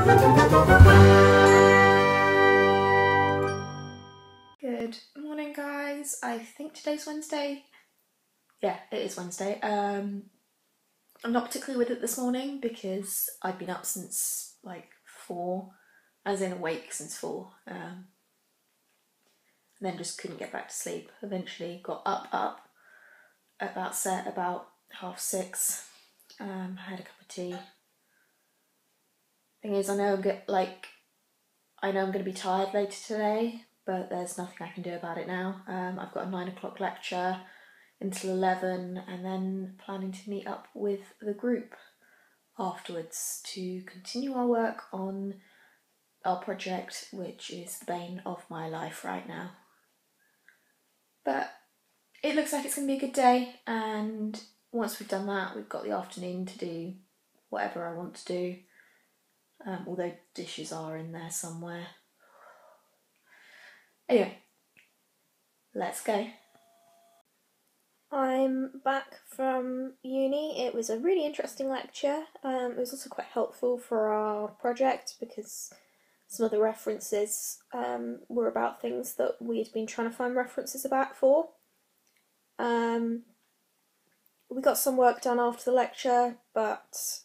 Good morning, guys. I think today's Wednesday. Yeah, it is Wednesday. I'm not particularly with it this morning because I'd been up since like 4, as in awake since 4, and then just couldn't get back to sleep. Eventually got up about 6:30. Had a cup of tea. Thing is, I know I'm going to be tired later today, but there's nothing I can do about it now. I've got a 9 o'clock lecture until 11, and then planning to meet up with the group afterwards to continue our work on our project, which is the bane of my life right now. But it looks like it's going to be a good day, and once we've done that, we've got the afternoon to do whatever I want to do, although dishes are in there somewhere. Anyway, let's go. I'm back from uni. It was a really interesting lecture. It was also quite helpful for our project because some of the references were about things that we'd been trying to find references about for. We got some work done after the lecture, but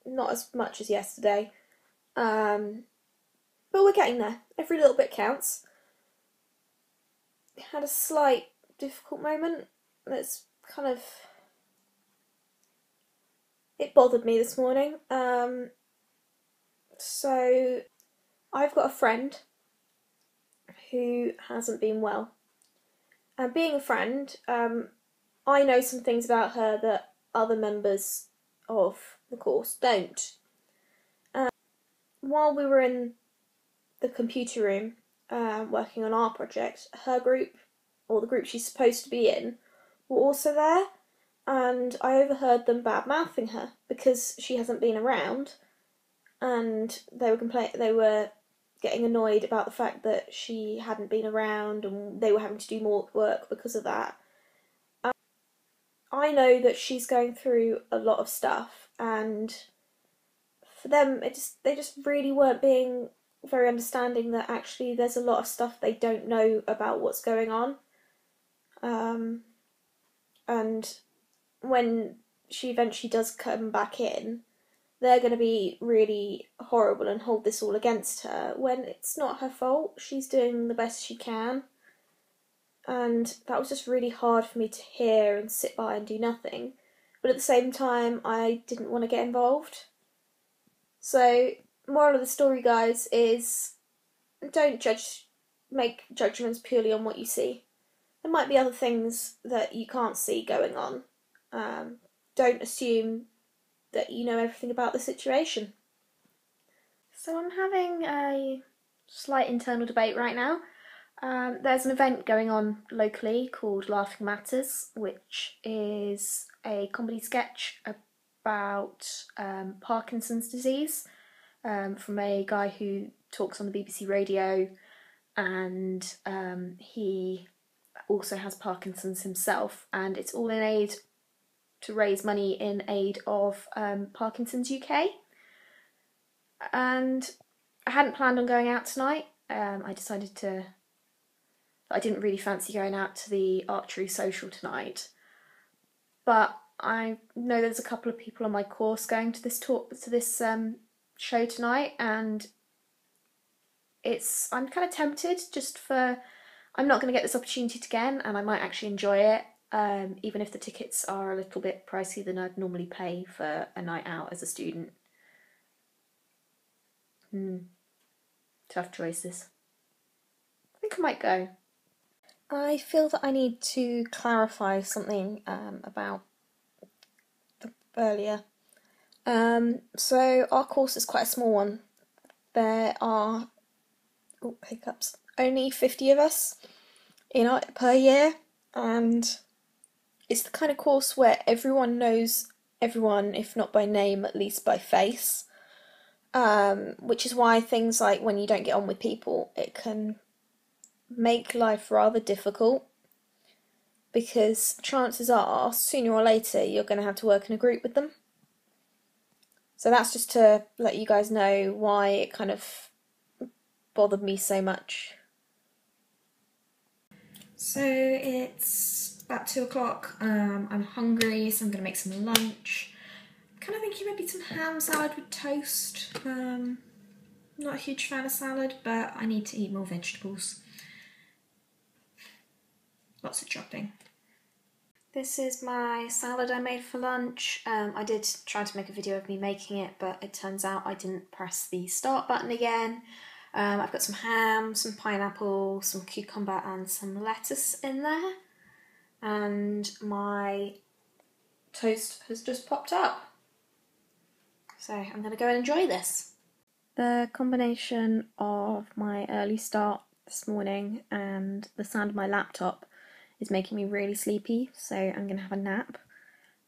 not as much as yesterday. But we're getting there. Every little bit counts. Had a slight difficult moment. That's kind of... It bothered me this morning. So I've got a friend who hasn't been well. And being a friend, I know some things about her that other members of the course don't. While we were in the computer room working on our project, her group, or the group she's supposed to be in, were also there, and I overheard them bad-mouthing her because she hasn't been around, and they were getting annoyed about the fact that she hadn't been around and they were having to do more work because of that. I know that she's going through a lot of stuff, and for them, they just really weren't being very understanding that actually there's a lot of stuff they don't know about what's going on. And when she eventually does come back in, they're going to be really horrible and hold this all against her when it's not her fault. She's doing the best she can. And that was just really hard for me to hear and sit by and do nothing. But at the same time, I didn't want to get involved. So, moral of the story, guys, is don't make judgments purely on what you see. There might be other things that you can't see going on. Don't assume that you know everything about the situation. So I'm having a slight internal debate right now. There's an event going on locally called Laughing Matters, which is a comedy sketch about Parkinson's disease from a guy who talks on the BBC radio, and he also has Parkinson's himself, and it's all in aid to raise money in aid of Parkinson's UK. And I hadn't planned on going out tonight. I decided that I didn't really fancy going out to the archery social tonight, but I know there's a couple of people on my course going to this show tonight, and I'm kind of tempted I'm not going to get this opportunity again, and I might actually enjoy it, even if the tickets are a little bit pricier than I'd normally pay for a night out as a student. Tough choices. I think I might go. I feel that I need to clarify something about earlier. So our course is quite a small one. There are only 50 of us per year, and it's the kind of course where everyone knows everyone, if not by name, at least by face. Which is why things like when you don't get on with people, it can make life rather difficult, because chances are, sooner or later, you're going to have to work in a group with them. So that's just to let you guys know why it kind of bothered me so much. So it's about 2 o'clock. I'm hungry, so I'm going to make some lunch. Kind of thinking maybe some ham salad with toast. Not a huge fan of salad, but I need to eat more vegetables. Lots of chopping. This is my salad I made for lunch. I did try to make a video of me making it, but it turns out I didn't press the start button again. I've got some ham, some pineapple, some cucumber and some lettuce in there. And my toast has just popped up. So I'm going to go and enjoy this. The combination of my early start this morning and the sound of my laptop is making me really sleepy, so I'm going to have a nap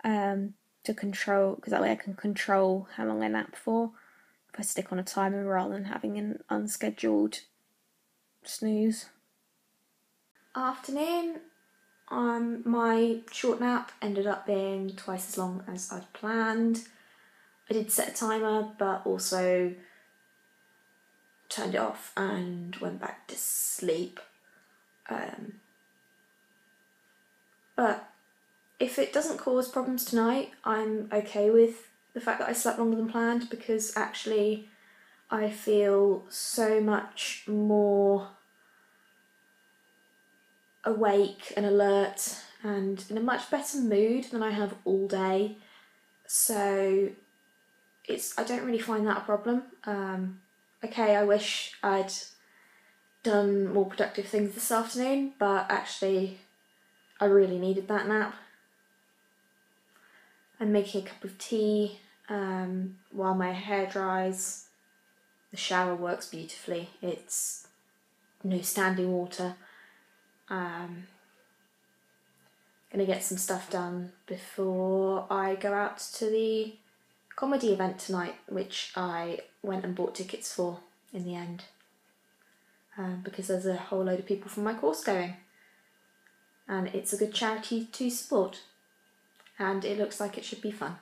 to control, because that way I can control how long I nap for if I stick on a timer rather than having an unscheduled snooze. Afternoon, my short nap ended up being twice as long as I'd planned. I did set a timer, but also turned it off and went back to sleep. But if it doesn't cause problems tonight, I'm okay with the fact that I slept longer than planned, because actually I feel so much more awake and alert and in a much better mood than I have all day. So I don't really find that a problem. Okay, I wish I'd done more productive things this afternoon, but actually I really needed that nap. I'm making a cup of tea while my hair dries. The shower works beautifully. It's no standing water. Gonna get some stuff done before I go out to the comedy event tonight, which I went and bought tickets for in the end, because there's a whole load of people from my course going, and it's a good charity to support, and it looks like it should be fun.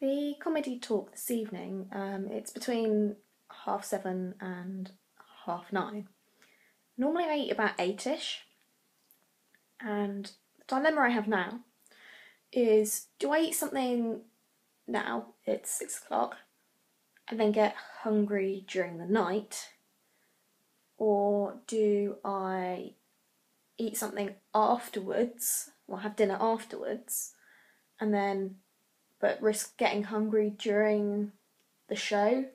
The comedy talk this evening, it's between 7:30 and 9:30. Normally I eat about 8ish, and the dilemma I have now is, do I eat something now, it's 6 o'clock, and then get hungry during the night, or do I eat something afterwards, or have dinner afterwards, and then but risk getting hungry during the show?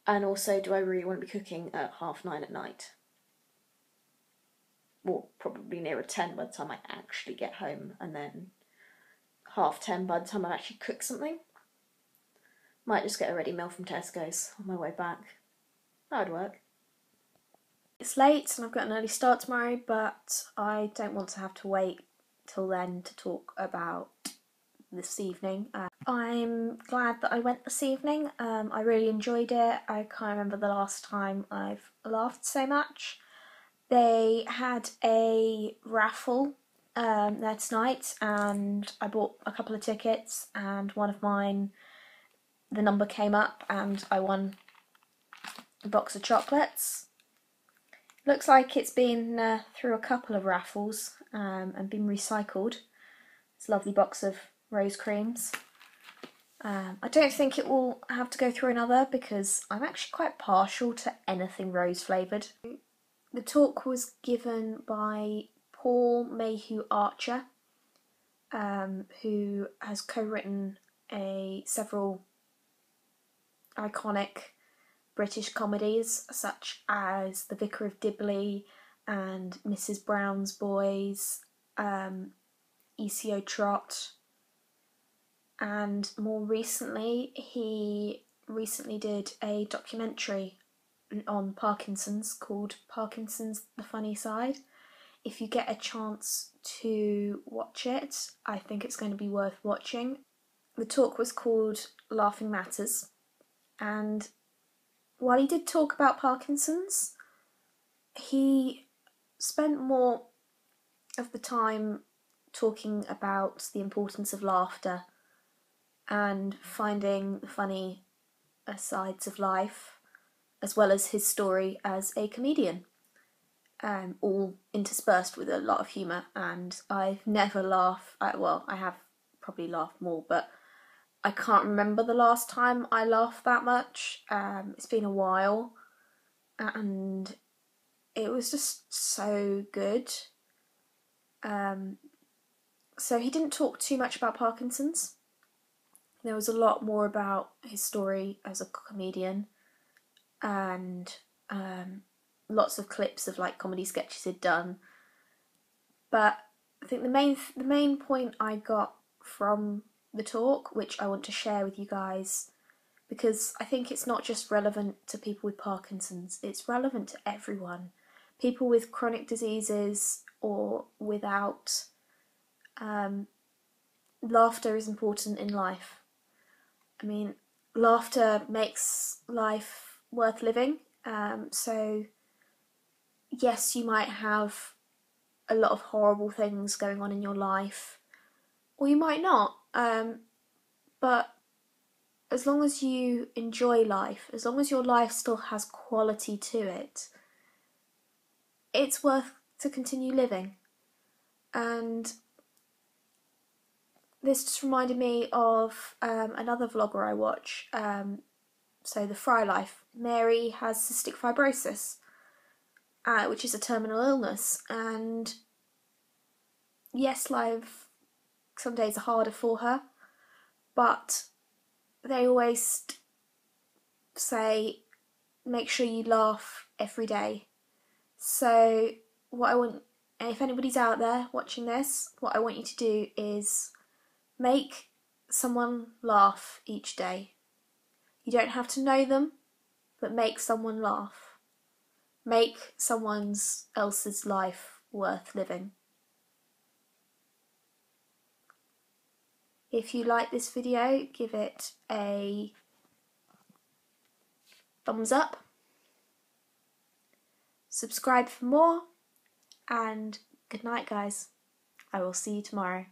And also, do I really want to be cooking at 9:30 at night? Well, probably nearer 10 by the time I actually get home, and then 10:30 by the time I actually cook something. Might just get a ready meal from Tesco's on my way back. That would work. It's late and I've got an early start tomorrow, but I don't want to have to wait till then to talk about this evening. I'm glad that I went this evening. I really enjoyed it. I can't remember the last time I've laughed so much. They had a raffle there tonight, and I bought a couple of tickets, and one of mine, the number came up and I won a box of chocolates. Looks like it's been through a couple of raffles and been recycled. It's a lovely box of rose creams. I don't think it will have to go through another, because I'm actually quite partial to anything rose flavoured. The talk was given by mayhew-archer, who has co-written several iconic British comedies such as The Vicar of Dibley and Mrs Brown's Boys, ECO Trot, and more recently he did a documentary on Parkinson's called Parkinson's: The Funny Side. If you get a chance to watch it, I think it's going to be worth watching. The talk was called Laughing Matters, and while he did talk about Parkinson's, he spent more of the time talking about the importance of laughter and finding the funny sides of life, as well as his story as a comedian, all interspersed with a lot of humour. And I've never laughed, well, I have probably laughed more, but I can't remember the last time I laughed that much. It's been a while, and it was just so good. So he didn't talk too much about Parkinson's. There was a lot more about his story as a comedian, and lots of clips of like comedy sketches he'd done. But I think the main point I got from the talk, which I want to share with you guys, because I think it's not just relevant to people with Parkinson's, it's relevant to everyone. People with chronic diseases or without. Laughter is important in life. I mean, laughter makes life worth living. So yes, you might have a lot of horrible things going on in your life, or you might not. But as long as you enjoy life, as long as your life still has quality to it, it's worth to continue living. And this just reminded me of another vlogger I watch, so the Fry Life. Mary has cystic fibrosis, which is a terminal illness, and yes, life some days are harder for her, but they always say make sure you laugh every day. So what I want, if anybody's out there watching this, what I want you to do is make someone laugh each day. You don't have to know them, but make someone laugh. Make someone else's life worth living. If you like this video, give it a thumbs up. Subscribe for more, and good night, guys. I will see you tomorrow.